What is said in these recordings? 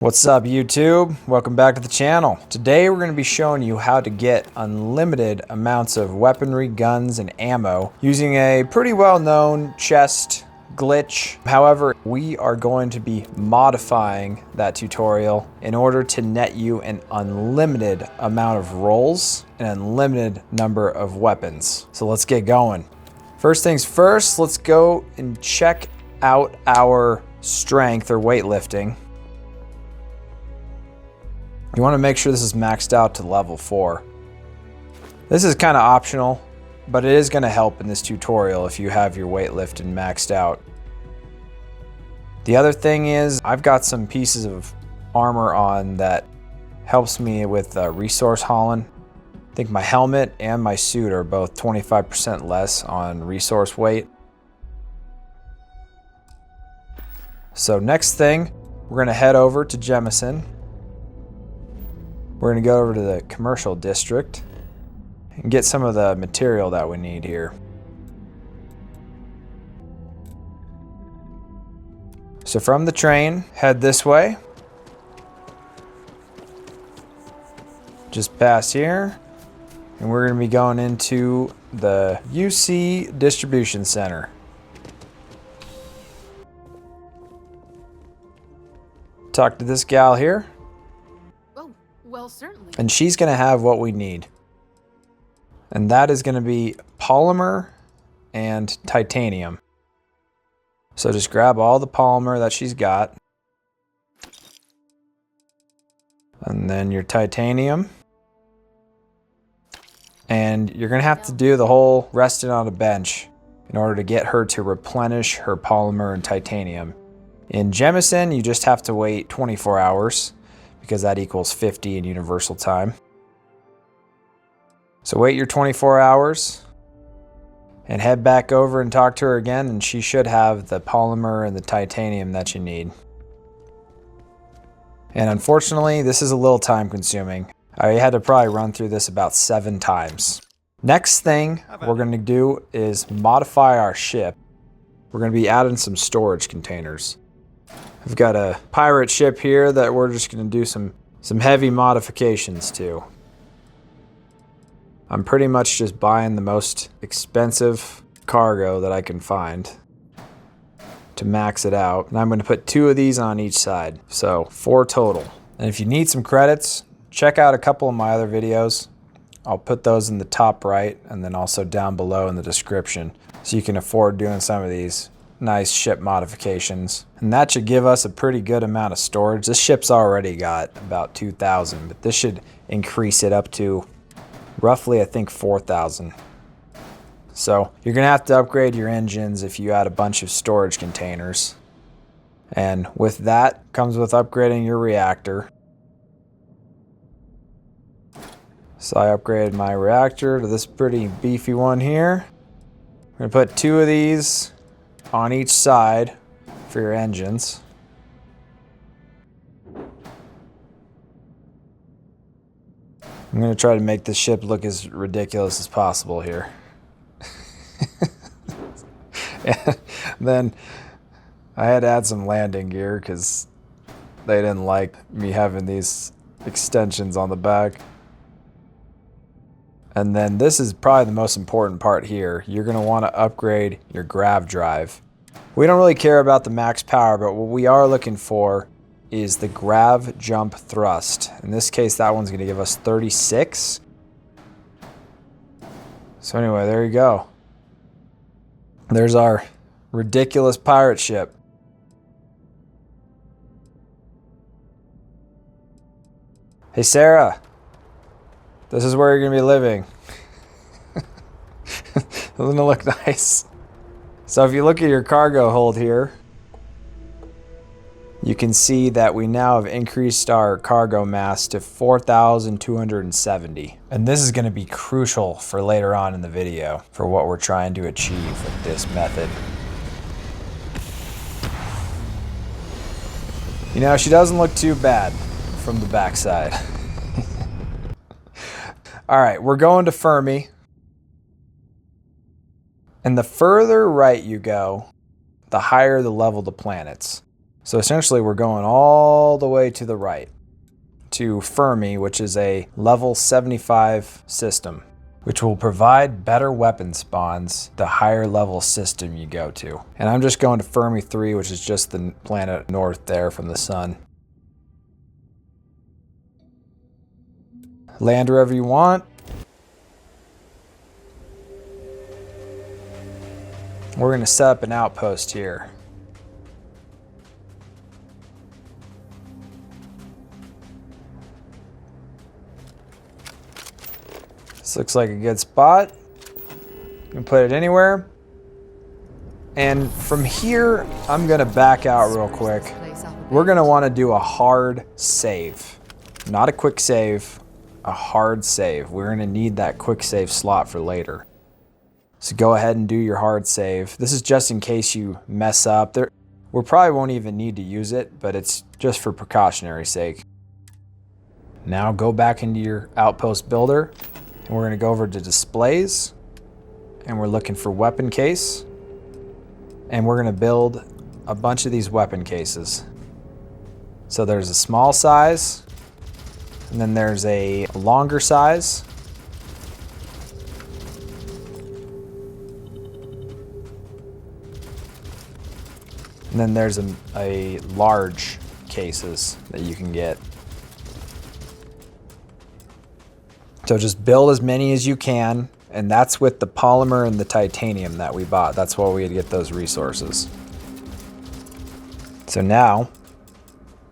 What's up YouTube? Welcome back to the channel. Today we're going to be showing you how to get unlimited amounts of weaponry, guns, and ammo using a pretty well-known chest glitch. However, we are going to be modifying that tutorial in order to net you an unlimited amount of rolls and an unlimited number of weapons. So let's get going. First things first, let's go and check out our strength or weightlifting. You want to make sure this is maxed out to level 4. This is kind of optional, but it is going to help in this tutorial if you have your weightlifting maxed out. The other thing is I've got some pieces of armor on that helps me with resource hauling. I think my helmet and my suit are both 25% less on resource weight. So next thing, we're going to head over to Jemison. We're going to go over to the commercial district and get some of the material that we need here. So from the train, head this way. Just past here. And we're going to be going into the UC Distribution Center. Talk to this gal here. Well, certainly. And she's going to have what we need. And that is going to be polymer and titanium. So just grab all the polymer that she's got. And then your titanium. And you're going to have to do the whole resting on a bench in order to get her to replenish her polymer and titanium. In Jemison, you just have to wait 24 hours. Because that equals 50 in universal time. So wait your 24 hours and head back over and talk to her again, and she should have the polymer and the titanium that you need. And unfortunately, this is a little time consuming. I had to probably run through this about 7 times. Next thing we're going to do is modify our ship. We're going to be adding some storage containers. I've got a pirate ship here that we're just going to do some heavy modifications to. I'm pretty much just buying the most expensive cargo that I can find to max it out. And I'm going to put 2 of these on each side. So 4 total. And if you need some credits, check out a couple of my other videos. I'll put those in the top right and then also down below in the description. So you can afford doing some of these nice ship modifications. And that should give us a pretty good amount of storage. This ship's already got about 2,000, but this should increase it up to roughly, I think, 4,000. So you're gonna have to upgrade your engines if you add a bunch of storage containers. And with that comes with upgrading your reactor. So I upgraded my reactor to this pretty beefy one here. I'm gonna put 2 of these on each side for your engines. I'm going to try to make this ship look as ridiculous as possible here. And then I had to add some landing gear because they didn't like me having these extensions on the back. And then this is probably the most important part here. You're going to want to upgrade your grav drive. We don't really care about the max power, but what we are looking for is the grav jump thrust. In this case, that one's going to give us 36. So anyway, there you go. There's our ridiculous pirate ship. Hey Sarah. This is where you're going to be living. Doesn't it look nice? So if you look at your cargo hold here, you can see that we now have increased our cargo mass to 4,270. And this is going to be crucial for later on in the video for what we're trying to achieve with this method. You know, she doesn't look too bad from the backside. All right, we're going to Fermi. And the further right you go, the higher the level of the planets. So essentially we're going all the way to the right to Fermi, which is a level 75 system, which will provide better weapon spawns the higher level system you go to. And I'm just going to Fermi 3, which is just the planet north there from the sun. Land wherever you want. We're going to set up an outpost here. This looks like a good spot. You can put it anywhere. And from here, I'm going to back out real quick. We're going to want to do a hard save. Not a quick save, a hard save. We're going to need that quick save slot for later. So go ahead and do your hard save. This is just in case you mess up. We probably won't even need to use it, but it's just for precautionary sake. Now go back into your outpost builder. And we're going to go over to displays, and we're looking for weapon case, and we're going to build a bunch of these weapon cases. So there's a small size, and then there's a longer size, and then there's a large cases that you can get. So just build as many as you can, and that's with the polymer and the titanium that we bought. That's why we had to get those resources. So now,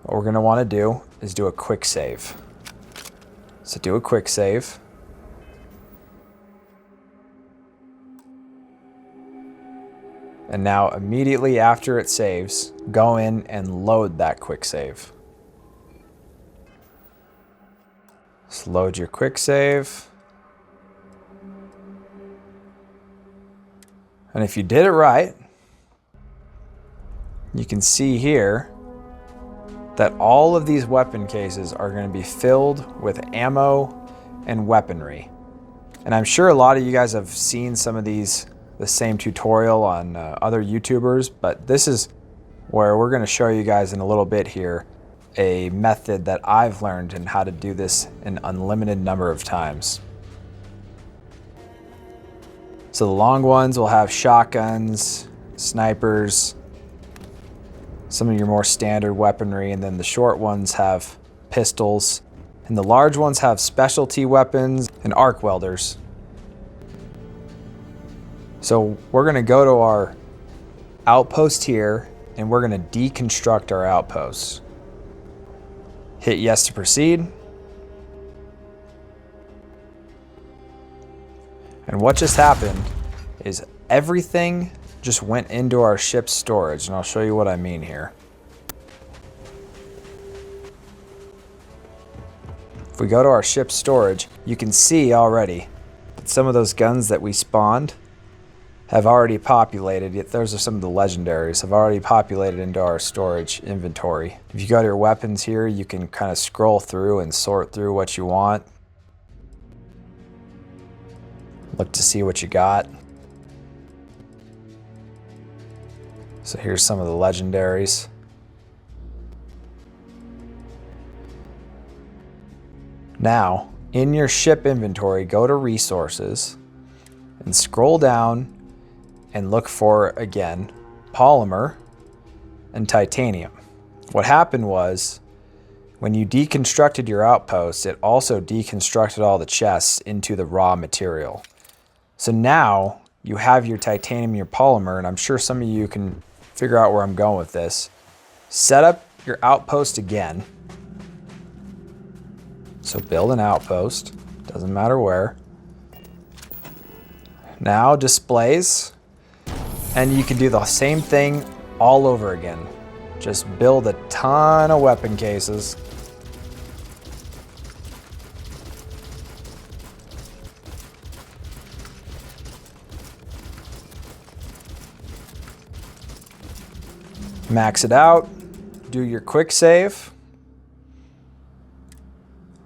what we're going to want to do is do a quick save. So do a quick save. And now immediately after it saves, go in and load that quick save. Just load your quick save. And if you did it right, you can see here that all of these weapon cases are going to be filled with ammo and weaponry. And I'm sure a lot of you guys have seen some of the same tutorial on other YouTubers, but this is where we're going to show you guys in a little bit here a method that I've learned and how to do this an unlimited number of times. So the long ones will have shotguns, snipers, some of your more standard weaponry, and then the short ones have pistols, and the large ones have specialty weapons and arc welders. So we're going to go to our outpost here, and we're going to deconstruct our outpost. Hit yes to proceed. And what just happened is everything just went into our ship's storage, and I'll show you what I mean here. If we go to our ship's storage, you can see already that some of those guns that we spawned have already populated. Those are some of the legendaries, have already populated into our storage inventory. If you go to your weapons here, you can kind of scroll through and sort through what you want. Look to see what you got. So here's some of the legendaries. Now, in your ship inventory, go to resources and scroll down and look for, again, polymer and titanium. What happened was, when you deconstructed your outpost, it also deconstructed all the chests into the raw material. So now you have your titanium, your polymer, and I'm sure some of you can figure out where I'm going with this. Set up your outpost again. So build an outpost, doesn't matter where. Now displays, and you can do the same thing all over again. Just build a ton of weapon cases. Max it out, do your quick save,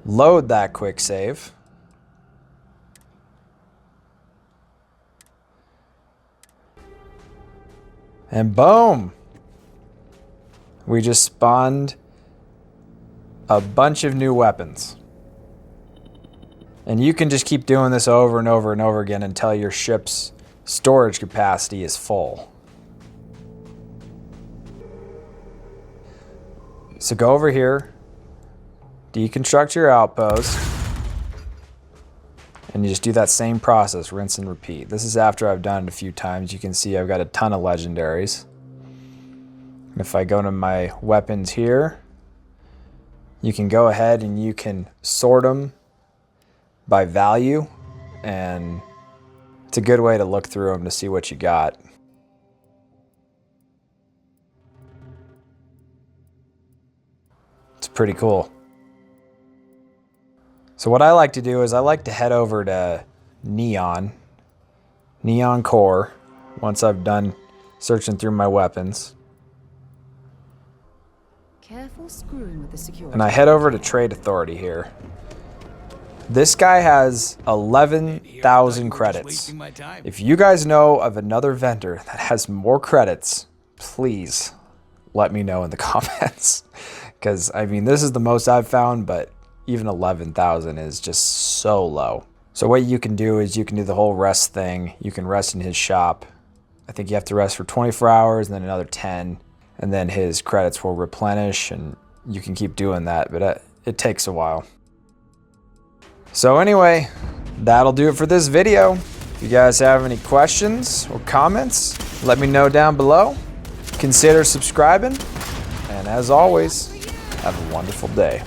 load that quick save, and boom, we just spawned a bunch of new weapons. And you can just keep doing this over and over and over again until your ship's storage capacity is full. So go over here, deconstruct your outpost, and you just do that same process, rinse and repeat. This is after I've done it a few times. You can see I've got a ton of legendaries. And if I go to my weapons here, you can go ahead and you can sort them by value, and it's a good way to look through them to see what you got. It's pretty cool. So what I like to do is I like to head over to Neon Core once I've done searching through my weapons. Careful screwing with the security. And I head over to Trade Authority here. This guy has 11,000 credits. If you guys know of another vendor that has more credits, please let me know in the comments. Because, I mean, this is the most I've found, but even 11,000 is just so low. So what you can do is you can do the whole rest thing. You can rest in his shop. I think you have to rest for 24 hours and then another 10. And then his credits will replenish, and you can keep doing that, but it takes a while. So anyway, that'll do it for this video. If you guys have any questions or comments, let me know down below. Consider subscribing, and as always, have a wonderful day.